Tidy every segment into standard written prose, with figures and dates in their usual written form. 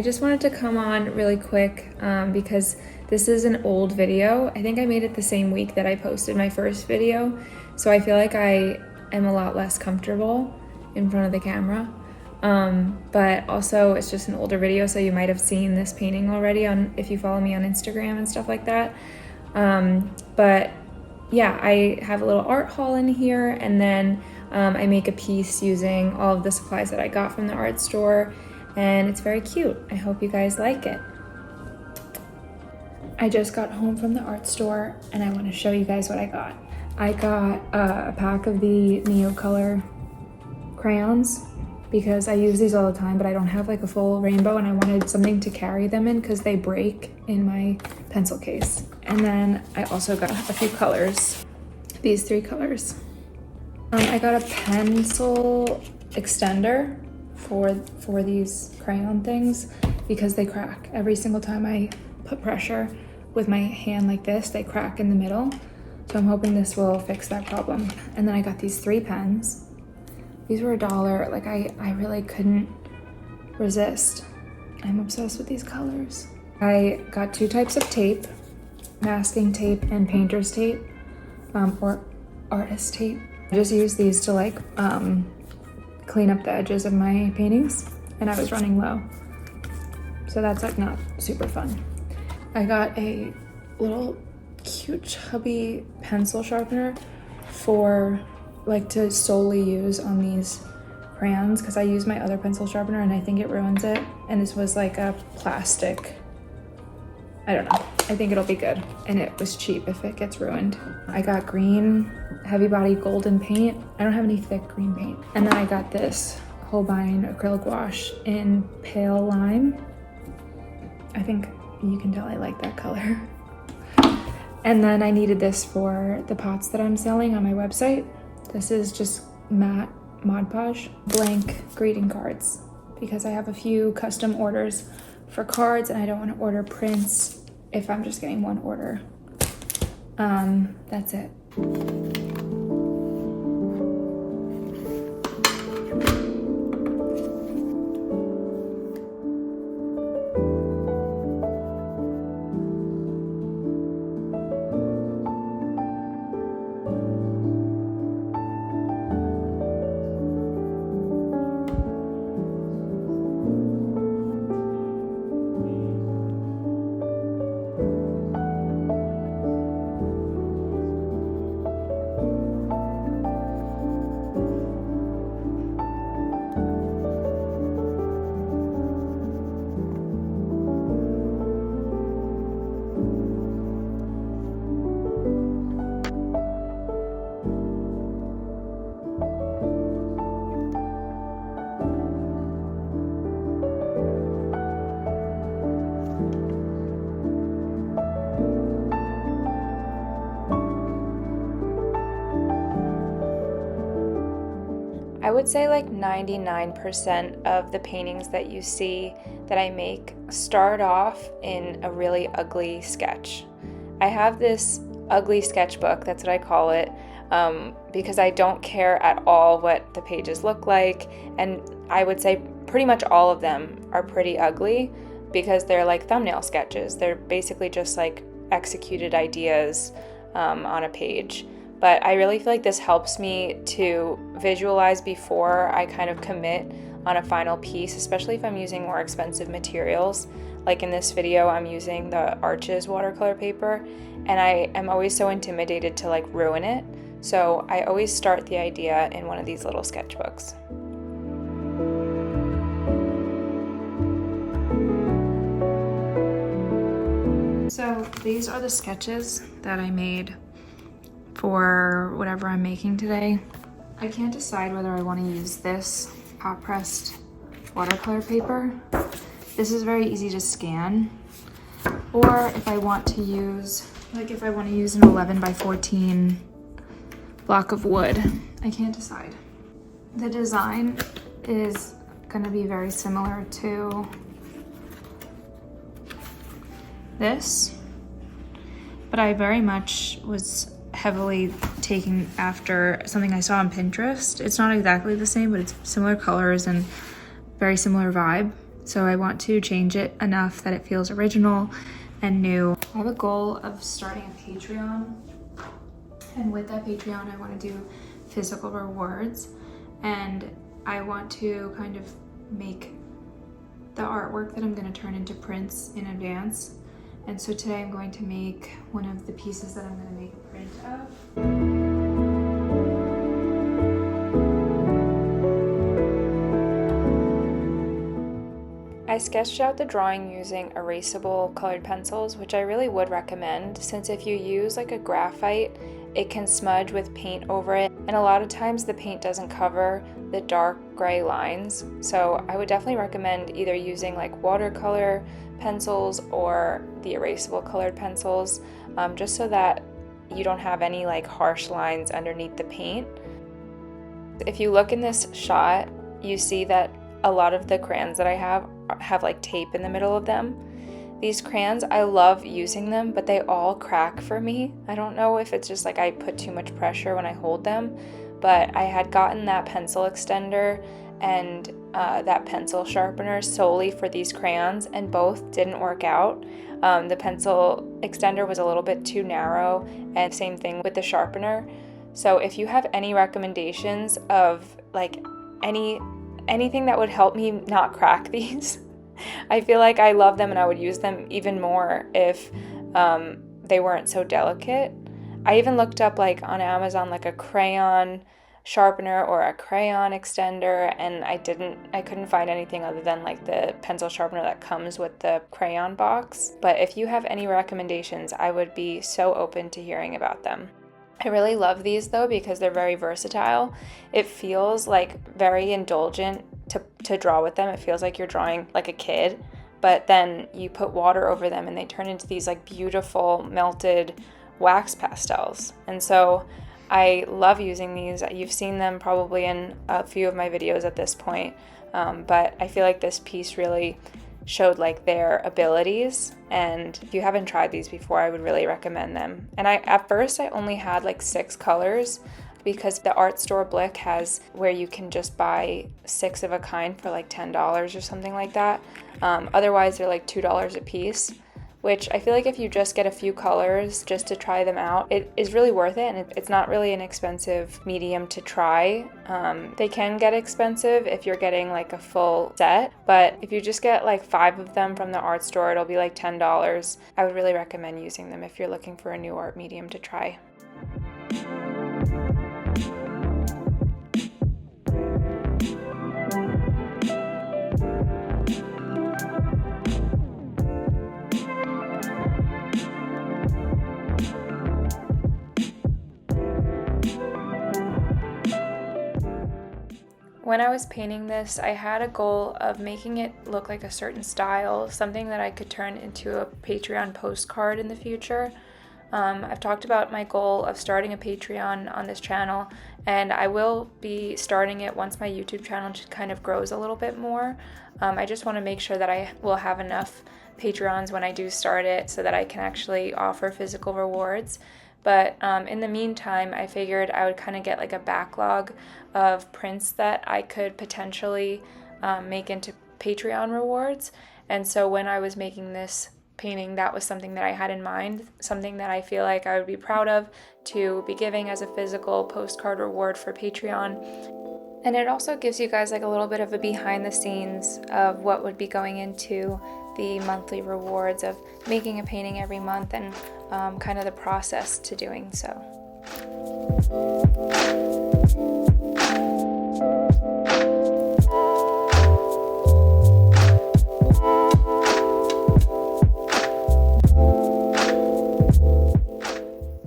I just wanted to come on really quick because this is an old video. I think I made it the same week that I posted my first video, so I feel like I am a lot less comfortable in front of the camera. But also it's just an older video, so you might have seen this painting already on if you follow me on Instagram and stuff like that. But yeah, I have a little art haul in here, and then I make a piece using all of the supplies that I got from the art store, and it's very cute. I hope you guys like it. I just got home from the art store and I want to show you guys what I got. I got a pack of the Neocolor crayons because I use these all the time, but I don't have like a full rainbow, and I wanted something to carry them in because they break in my pencil case. And then I also got a few colors, these 3 colors. I got a pencil extender for these crayon things because they crack. Every single time I put pressure with my hand like this, they crack in the middle. So I'm hoping this will fix that problem. And then I got these 3 pens. These were $1. Like I really couldn't resist. I'm obsessed with these colors. I got 2 types of tape, masking tape and painter's tape, or artist tape. I just use these to like clean up the edges of my paintings, and I was running low. So that's like not super fun. I got a little cute chubby pencil sharpener for like to solely use on these crayons because I use my other pencil sharpener and I think it ruins it. And this was like a plastic, I don't know. I think it'll be good. And it was cheap if it gets ruined. I got green heavy body golden paint. I don't have any thick green paint. And then I got this Holbein acrylic wash in pale lime. I think you can tell I like that color. And then I needed this for the pots that I'm selling on my website. This is just matte Mod Podge blank greeting cards because I have a few custom orders for cards and I don't want to order prints if I'm just getting one order. That's it. I would say like 99% of the paintings that you see that I make start off in a really ugly sketch. I have this ugly sketchbook, that's what I call it, because I don't care at all what the pages look like, and I would say pretty much all of them are pretty ugly because they're like thumbnail sketches. They're basically just like executed ideas on a page. But I really feel like this helps me to visualize before I kind of commit on a final piece, especially if I'm using more expensive materials. Like in this video, I'm using the Arches watercolor paper, and I am always so intimidated to like ruin it. So I always start the idea in one of these little sketchbooks. So these are the sketches that I made for whatever I'm making today. I can't decide whether I want to use this hot pressed watercolor paper. This is very easy to scan. Or if I want to use, if I want to use an 11 by 14 block of wood. I can't decide. The design is going to be very similar to this, but I very much was heavily taking after something I saw on Pinterest. It's not exactly the same, but it's similar colors and very similar vibe. So I want to change it enough that it feels original and new. I have a goal of starting a Patreon, and with that Patreon I want to do physical rewards, and I want to kind of make the artwork that I'm going to turn into prints in advance. And so today I'm going to make one of the pieces that I'm going to make a print of. I sketched out the drawing using erasable colored pencils, which I really would recommend, since if you use like a graphite, it can smudge with paint over it, and a lot of times the paint doesn't cover the dark gray lines. So I would definitely recommend either using like watercolor pencils or the erasable colored pencils, just so that you don't have any like harsh lines underneath the paint. If you look in this shot, you see that a lot of the crayons that I have like tape in the middle of them. These crayons, I love using them, but they all crack for me. I don't know if it's just like I put too much pressure when I hold them, but I had gotten that pencil extender and that pencil sharpener solely for these crayons, and both didn't work out. The pencil extender was a little bit too narrow, and same thing with the sharpener. So if you have any recommendations of like anything that would help me not crack these, I feel like I love them and I would use them even more if they weren't so delicate. I even looked up like on Amazon like a crayon sharpener or a crayon extender, and I couldn't find anything other than like the pencil sharpener that comes with the crayon box. But if you have any recommendations, I would be so open to hearing about them. I really love these though because they're very versatile. It feels like very indulgent to draw with them. It feels like you're drawing like a kid, but then you put water over them and they turn into these like beautiful melted wax pastels. And so I love using these. You've seen them probably in a few of my videos at this point, but I feel like this piece really showed like their abilities, and if you haven't tried these before, I would really recommend them. And at first I only had like 6 colors because the art store Blick has where you can just buy 6 of a kind for like $10 or something like that. Otherwise they're like $2 a piece, which I feel like if you just get a few colors just to try them out, it is really worth it, and it's not really an expensive medium to try. They can get expensive if you're getting like a full set, but if you just get like 5 of them from the art store, it'll be like $10. I would really recommend using them if you're looking for a new art medium to try. When I was painting this, I had a goal of making it look like a certain style, something that I could turn into a Patreon postcard in the future. I've talked about my goal of starting a Patreon on this channel, and I will be starting it once my YouTube channel just kind of grows a little bit more. I just want to make sure that I will have enough Patreons when I do start it so that I can actually offer physical rewards. But in the meantime, I figured I would kind of get like a backlog of prints that I could potentially make into Patreon rewards. And so when I was making this painting, that was something that I had in mind, something that I feel like I would be proud of to be giving as a physical postcard reward for Patreon. And it also gives you guys like a little bit of a behind the scenes of what would be going into the monthly rewards of making a painting every month, and kind of the process to doing so.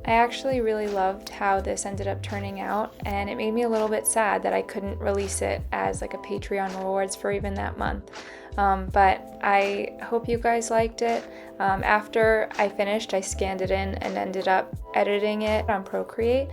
I actually really loved how this ended up turning out, and it made me a little bit sad that I couldn't release it as like a Patreon rewards for even that month. But I hope you guys liked it. After I finished, I scanned it in and ended up editing it on Procreate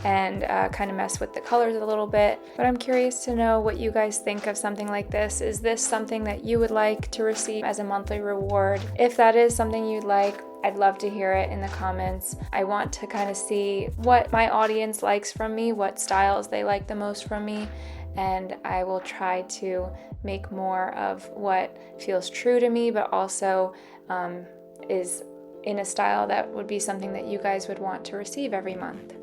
and kind of mess with the colors a little bit. But I'm curious to know what you guys think of something like this. Is this something that you would like to receive as a monthly reward? If that is something you'd like, I'd love to hear it in the comments. I want to kind of see what my audience likes from me, what styles they like the most from me, and I will try to make more of what feels true to me, but also is in a style that would be something that you guys would want to receive every month.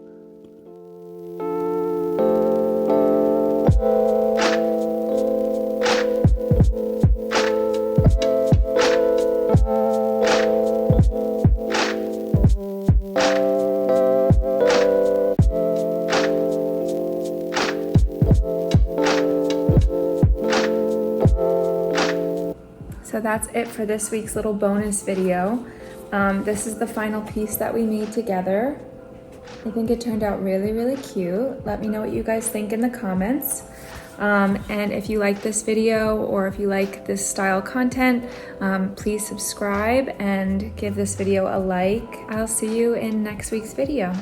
So that's it for this week's little bonus video. This is the final piece that we made together. I think it turned out really, really cute. Let me know what you guys think in the comments. And if you like this video or if you like this style content, please subscribe and give this video a like. I'll see you in next week's video.